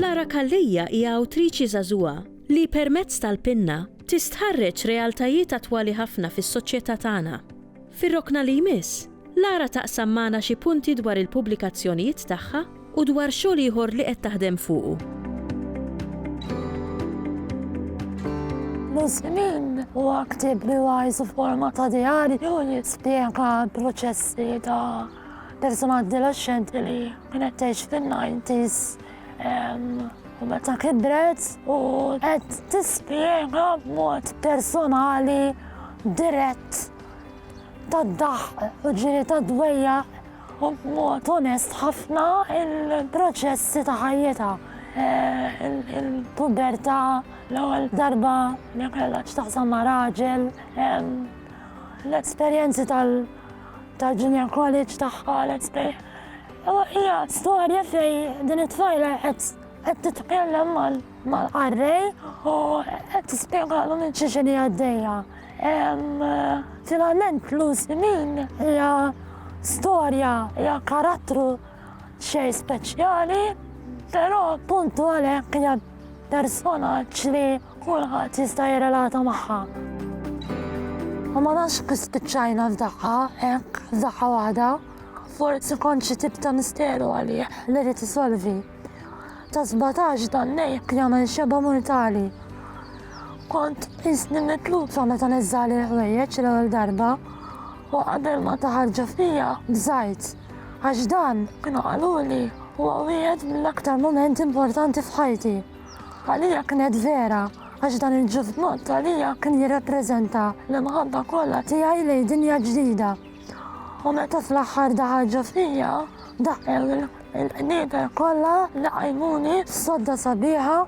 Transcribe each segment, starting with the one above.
Lara Kallija hija awtriċi żagħżugħa li permezz tal-pinna tistħarreġ realtajiet attwali ħafna fis-soċjetà tagħna. Fir-rokna li jmiss, Lara taqsam magħna xi punti dwar il-pubblikazzjonijiet tagħha u dwar xogħol ieħor li qed taħdem fuqu. Muslimin huwa ktieb li wajsu forma ta' diarju jispjega proċessi ta' persuna adolescenti li kienet tgħix fin-90s u meta kibret u qed tispjega b'mod personali dirett tad-daħq u ġieli tad-dwejjaq u b'mod onest ħafna il-proċessi ta' ħajjitha. Il-pubertà, l-ewwel darba li kellha x'taħsam ma' raġel, l-esperjenzi tal-junior college tagħha, hija storja fejn din it-tfajla qed titkellem mal-qarrej u qed tispjegalhom x'inhi għaddejja. Finalment Lucy Min hija storja, hija karattru xejn speċjali, però puntu għalhekk hija personaġġ li kulħadd jista' jirrelata magħha. U ma nafx kif spiċċajna f'daqqa, hekk f'daqqa waħda. Forsi kont xi tip ta' misteru għalih li rid isolvi. Ta' 17 dan-nej kien jagħmel xeba mortali. Kont isni mitlufa meta neżżali l-ħwejjeġ l-ewwel darba u qabel ma taħarġa fija bżajt għax dan kienu qaluli huwa wieħed mill-aktar mument importanti f'ħajti. Għalija kienet vera għax dan il-ġufnot għalija kien jirrappreżenta l-imħabba kollha tiegħi lejn dinja ġdida. U meta fl-aħħar daħħaġa fija, daħħew il-qnieper kollha laqajmuni f'sodda sabiħa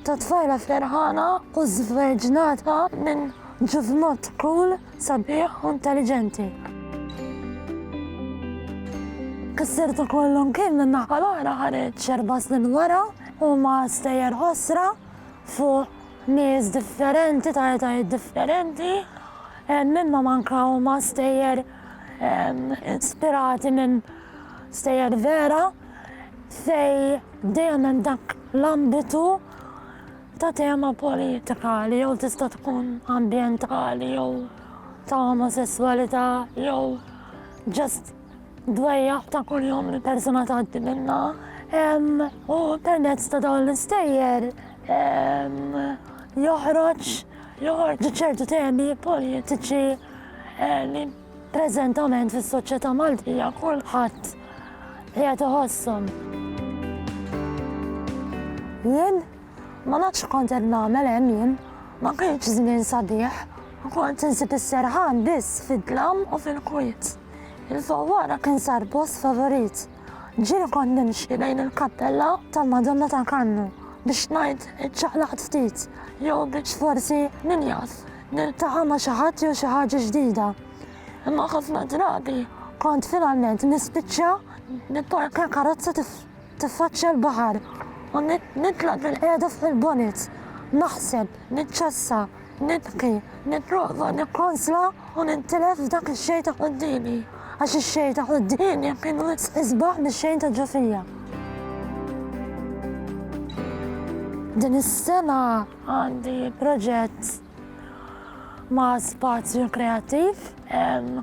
ta' tfajla ferħana u żverġnata minn ġufnot cool, sabiħ u intelligenti. Kissirtu kollu kien minn naħa l-oħra ħareġ 4 snin wara u ma stejjer ħosra fuq nies differenti, ta' etajiet differenti, minna manka u ma stejjer ispirati minn stejjer vera fej dejjem dak l-ambitu ta' tema politikali jew tista' tkun ambjentali jew ta' omosessualità jew just dwejjaħ ta' kuljum li persuna tgħaddi minnha. U permezz ta' dawn l-istejjer joħroġ ċertu temi politiċi li preżentament fis-soċjetà Maltija kulħadd qiegħed iħosshom. Jien ma nafx kont qed nagħmel hemm jien, ma kienx żmien sabiħ, kont insib is-serħan biss fid-dlam u fil-kwiet. Il-fawwara kien sar post favorit. Ġieli kont nimxi lejn il-kappella tal-Madonna ta' Kannu biex ngħid iċċaqlaqt ftit jew biex forsi ninjaf niltaqa' ma' xi ħadd jew xi ħaġa ġdida. Imma ħafna drabi kont finalment nispiċċa nipparka karozza tiffaċċja l-baħar u nitla' bil-qiegħda fuq il-bonnet, naħseb, niċċassa, nibki, nipprova nikkonsla u nintilef f'dak ix-xejn ta' qudiemi għax ix-xejn ta' qudiemi kienu isbaħ mix-xejn ta' ġofija. Din is-sena għandi proġett ma' spazju kreattiv,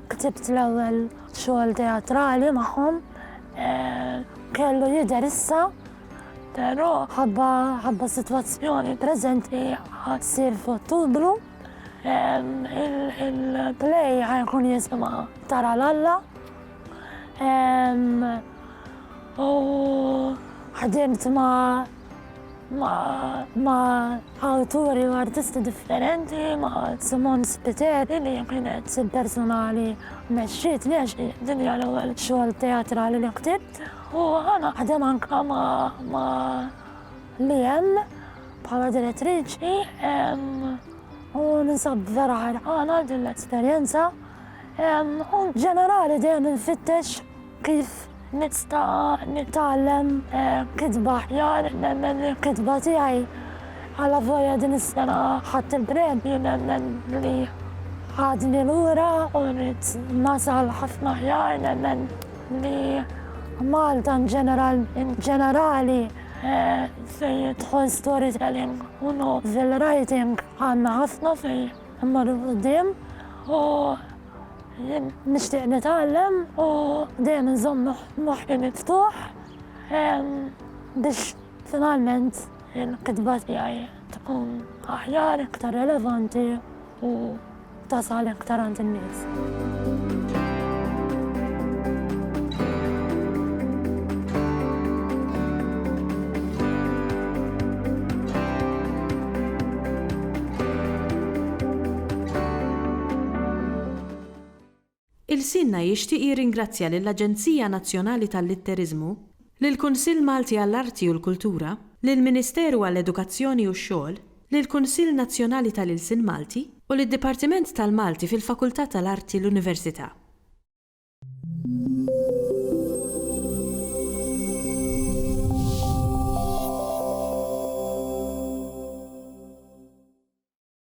ktibt l-ewwel xogħol teatrali magħhom, kellu jidher issa, però ħabba sitwazzjoni preżenti ħadsir f'Ottubru. Il-play ħajkun jisimha Tara Lalla. U ħdimt ma' awturi u artisti differenti, ma' Simon Spiteri li kienet il-personali mexxietni għax din hija l-ewwel xogħol teatrali li ktibt. U ħana ħdem anke ma' Liem bħala direttriċi u ninsab vera ħerqana din l-esperjenza. U ġenerali dejjem infittex kif نستا نتعلم كتبة أحيانا لأن الكتبة تاعي على فويا دين السنة حتى بريدي لأن اللي عادني الورا وريت الناس على حفظ أحيانا لأن اللي مالتا إن جنرالي في تخون ستوري تيلينج ونوفل رايتينج عنا حفظنا في أمر قديم نشتاق نتعلم ودايما نظن محي مفتوح باش فينالمنت الكتبة تاعي تكون أحيان أكتر ريليفانتي وتصل أكتر عند الناس. Il-Sinna jixtieq jirringrazzja lill-Aġenzija Nazzjonali tal-Litterizmu, lill-Kunsill Malti għall-Arti u l-Kultura, lill-Ministeru għall-Edukazzjoni u x-Xogħol, lill-Kunsill Nazzjonali tal-Ilsien Malti u lid-Dipartiment tal-Malti fil-Fakultà tal-Arti l-Università.